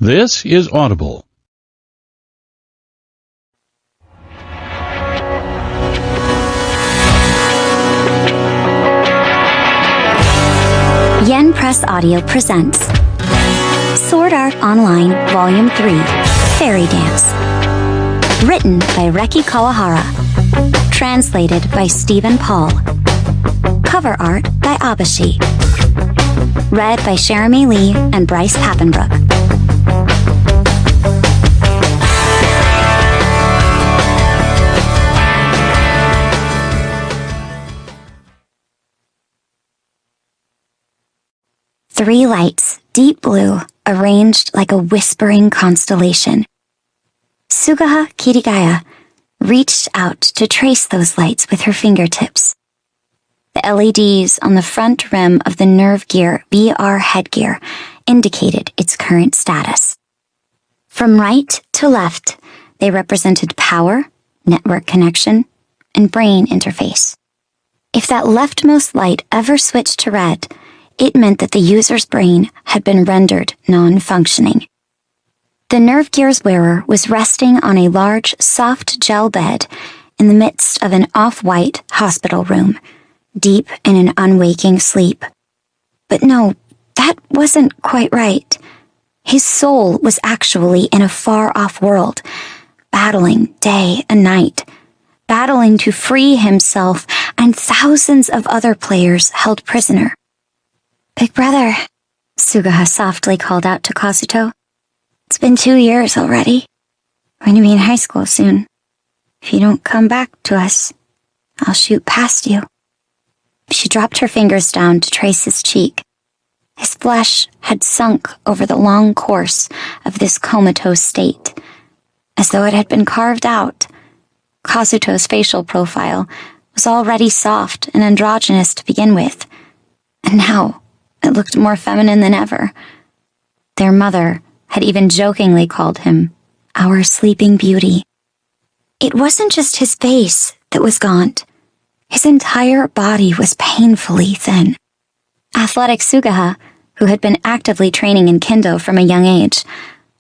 This is Audible. Yen Press Audio presents Sword Art Online Volume 3, Fairy Dance. Written by Reki Kawahara. Translated by Stephen Paul. Cover art by Abashi. Read by Jeremy Lee and Bryce Pappenbrook. Three lights, deep blue, arranged like a whispering constellation. Sugaha Kirigaya reached out to trace those lights with her fingertips. The LEDs on the front rim of the Nerve Gear VR headgear indicated its current status. From right to left, they represented power, network connection, and brain interface. If that leftmost light ever switched to red, it meant that the user's brain had been rendered non-functioning. The Nerve Gear's wearer was resting on a large, soft gel bed in the midst of an off-white hospital room, deep in an unwaking sleep. But no, that wasn't quite right. His soul was actually in a far-off world, battling day and night, battling to free himself and thousands of other players held prisoner. "Big brother," Sugaha softly called out to Kazuto. "It's been 2 years already. We're going to be in high school soon. If you don't come back to us, I'll shoot past you." She dropped her fingers down to trace his cheek. His flesh had sunk over the long course of this comatose state, as though it had been carved out. Kazuto's facial profile was already soft and androgynous to begin with, and now it looked more feminine than ever. Their mother had even jokingly called him our sleeping beauty. It wasn't just his face that was gaunt. His entire body was painfully thin. Athletic Sugaha, who had been actively training in kendo from a young age,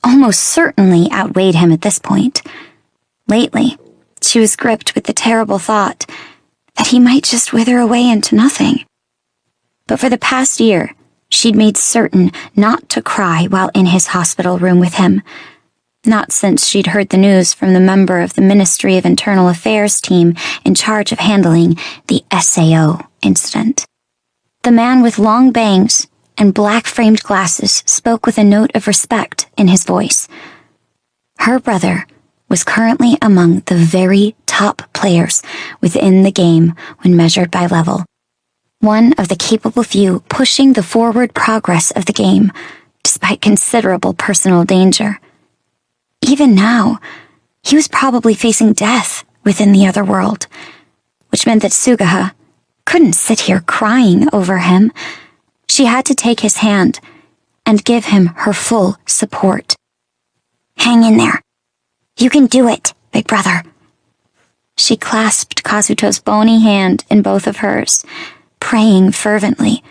almost certainly outweighed him at this point. Lately, she was gripped with the terrible thought that he might just wither away into nothing. But for the past year, she'd made certain not to cry while in his hospital room with him. Not since she'd heard the news from the member of the Ministry of Internal Affairs team in charge of handling the SAO incident. The man with long bangs and black-framed glasses spoke with a note of respect in his voice. Her brother was currently among the very top players within the game when measured by level. One of the capable few pushing the forward progress of the game, despite considerable personal danger. Even now, he was probably facing death within the other world, which meant that Sugaha couldn't sit here crying over him. She had to take his hand and give him her full support. "Hang in there. You can do it, big brother." She clasped Kazuto's bony hand in both of hers, praying fervently,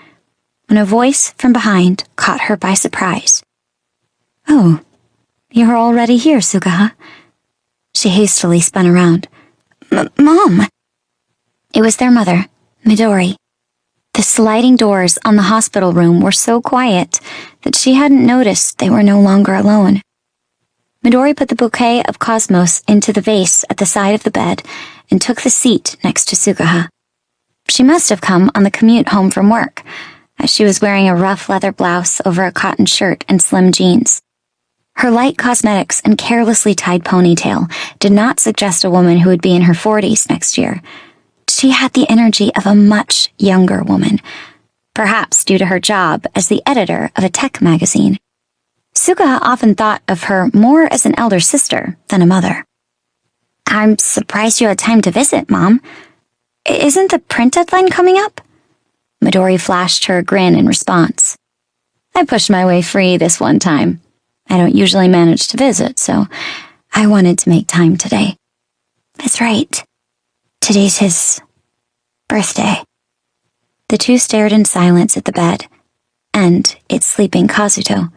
when a voice from behind caught her by surprise. "Oh, you're already here, Sugaha." She hastily spun around. Mom!" It was their mother, Midori. The sliding doors on the hospital room were so quiet that she hadn't noticed they were no longer alone. Midori put the bouquet of cosmos into the vase at the side of the bed and took the seat next to Sugaha. She must have come on the commute home from work, as she was wearing a rough leather blouse over a cotton shirt and slim jeans. Her light cosmetics and carelessly tied ponytail did not suggest a woman who would be in her 40s next year. She had the energy of a much younger woman, perhaps due to her job as the editor of a tech magazine. Sugaha often thought of her more as an elder sister than a mother. "I'm surprised you had time to visit, Mom. Isn't the print deadline coming up?" Midori flashed her a grin in response. "I pushed my way free this one time. I don't usually manage to visit, so I wanted to make time today." "That's right. Today's his birthday." The two stared in silence at the bed, and its sleeping Kazuto.